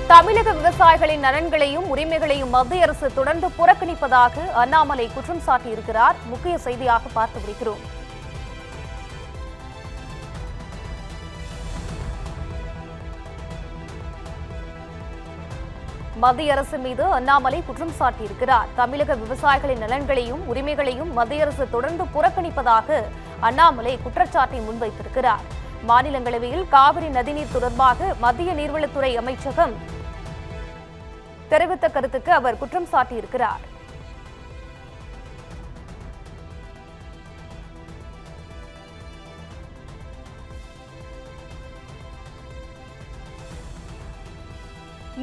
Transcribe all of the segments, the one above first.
தமிழக விவசாயிகளின் நலன்களையும் உரிமைகளையும் மத்திய அரசு தொடர்ந்து புறக்கணிப்பதாக அண்ணாமலை குற்றம் சாட்டியிருக்கிறார். முக்கிய செய்தியாக பார்த்து வருகிறோம். மத்திய அரசு மீது அண்ணாமலை குற்றம் சாட்டியிருக்கிறார். தமிழக விவசாயிகளின் நலன்களையும் உரிமைகளையும் மத்திய அரசு தொடர்ந்து புறக்கணிப்பதாக அண்ணாமலை குற்றச்சாட்டை முன்வைத்திருக்கிறார். மாநிலங்களவையில் காவிரி நதிநீர் தொடர்பாக மத்திய நீர்வளத்துறை அமைச்சகம் தெரிவித்த கருத்துக்கு அவர் குற்றம் சாட்டியிருக்கிறார்.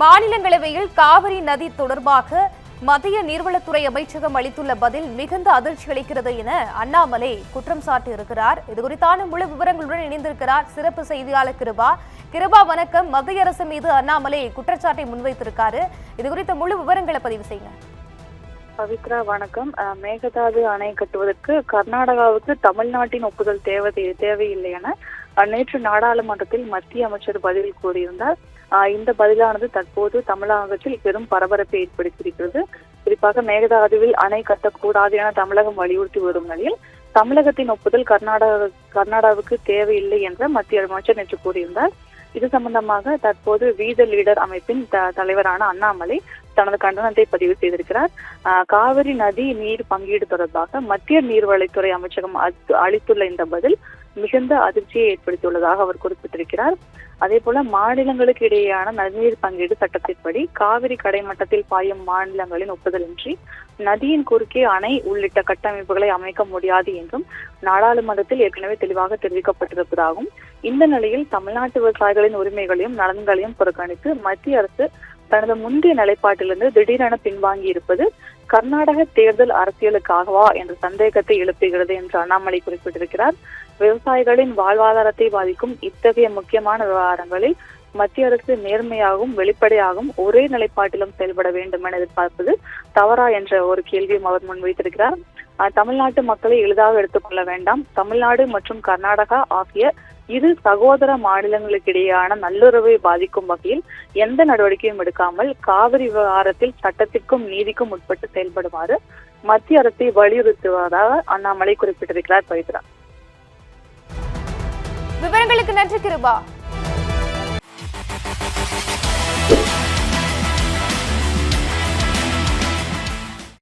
மாநிலங்களவையில் காவிரி நதி தொடர்பாக மத்திய நீர்வளத்துறை அமைச்சகம் அளித்துள்ள பதில் மிகுந்த அதிர்ச்சி அளிக்கிறது என அண்ணாமலை குற்றம் சாட்டியிருக்கிறார். இதுகுறித்தான முழு விவரங்களுடன் இணைந்திருக்கிறார் சிறப்பு செய்தியாளர் கிருபா. கிருபா, வணக்கம். மத்திய அரசு மீது அண்ணாமலை குற்றச்சாட்டை முன்வைத்திருக்காரு. இதுகுறித்த முழு விவரங்களை பதிவு செய்யுங்க. பவித்ரா, வணக்கம். மேகதாது அணை கட்டுவதற்கு கர்நாடகாவுக்கு தமிழ்நாட்டின் ஒப்புதல் தேவையில்லை என நேற்று நாடாளுமன்றத்தில் மத்திய அமைச்சர் பதில் கூறியிருந்தார். இந்த பதிலானது தற்போது தமிழகத்தில் பெரும் பரபரப்பை ஏற்படுத்தியிருக்கிறது. குறிப்பாக மேகதாதுவில் அணை கட்டக்கூடாது என தமிழகம் வலியுறுத்தி வரும் நிலையில் தமிழகத்தின் ஒப்புதல் கர்நாடகாவுக்கு தேவையில்லை என்ற மத்திய அமைச்சர் நேற்று கூறியிருந்தார். இது சம்பந்தமாக தற்போது வி த லீடர் அமைப்பின் தலைவரான அண்ணாமலை தனது கண்டனத்தை பதிவு செய்திருக்கிறார். காவிரி நதி நீர் பங்கீடு தொடர்பாக மத்திய நீர்வளத்துறை அமைச்சகம் அளித்துள்ள இந்த பதில் மிகுந்த அதிர்ச்சியை ஏற்படுத்தியுள்ளதாக அவர் குறிப்பிட்டிருக்கிறார். அதே போல மாநிலங்களுக்கு இடையேயான நதிநீர் பங்கீடு சட்டத்தின்படி காவிரி கடைமட்டத்தில் பாயும் மாநிலங்களின் ஒப்புதலின்றி நதியின் குறுக்கே அணை உள்ளிட்ட கட்டமைப்புகளை அமைக்க முடியாது என்றும் நாடாளுமன்றத்தில் ஏற்கனவே தெளிவாக தெரிவிக்கப்பட்டிருப்பதாகவும், இந்த நிலையில் தமிழ்நாட்டு விவசாயிகளின் உரிமைகளையும் நலன்களையும் புறக்கணித்து மத்திய அரசு தனது முந்தைய நிலைப்பாட்டிலிருந்து திடீரென பின்வாங்கி இருப்பது கர்நாடக தேர்தல் அரசியலுக்காகவா என்ற சந்தேகத்தை எழுப்புகிறது என்று அண்ணாமலை குறிப்பிட்டிருக்கிறார். விவசாயிகளின் வாழ்வாதாரத்தை பாதிக்கும் இத்தகைய முக்கியமான விவகாரங்களில் மத்திய அரசு நேர்மையாகவும் வெளிப்படையாகவும் ஒரே நிலைப்பாட்டிலும் செயல்பட வேண்டும் என எதிர்பார்ப்பது தவறா என்ற ஒரு கேள்வியும் அவர் முன்வைத்திருக்கிறார். தமிழ்நாட்டு மக்களை எளிதாக எடுத்துக்கொள்ள வேண்டாம். தமிழ்நாடு மற்றும் கர்நாடகா ஆகிய இரு சகோதர மாநிலங்களுக்கு இடையேயான நல்லுறவை பாதிக்கும் வகையில் எந்த நடவடிக்கையும் எடுக்காமல் காவிரி விவகாரத்தில் சட்டத்திற்கும் நீதிக்கும் உட்பட்டு செயல்படுமாறு மத்திய அரசை வலியுறுத்துவதாக அண்ணாமலை குறிப்பிட்டிருக்கிறார். பவித்ரா, விவரங்களுக்கு நன்றி கிருபா.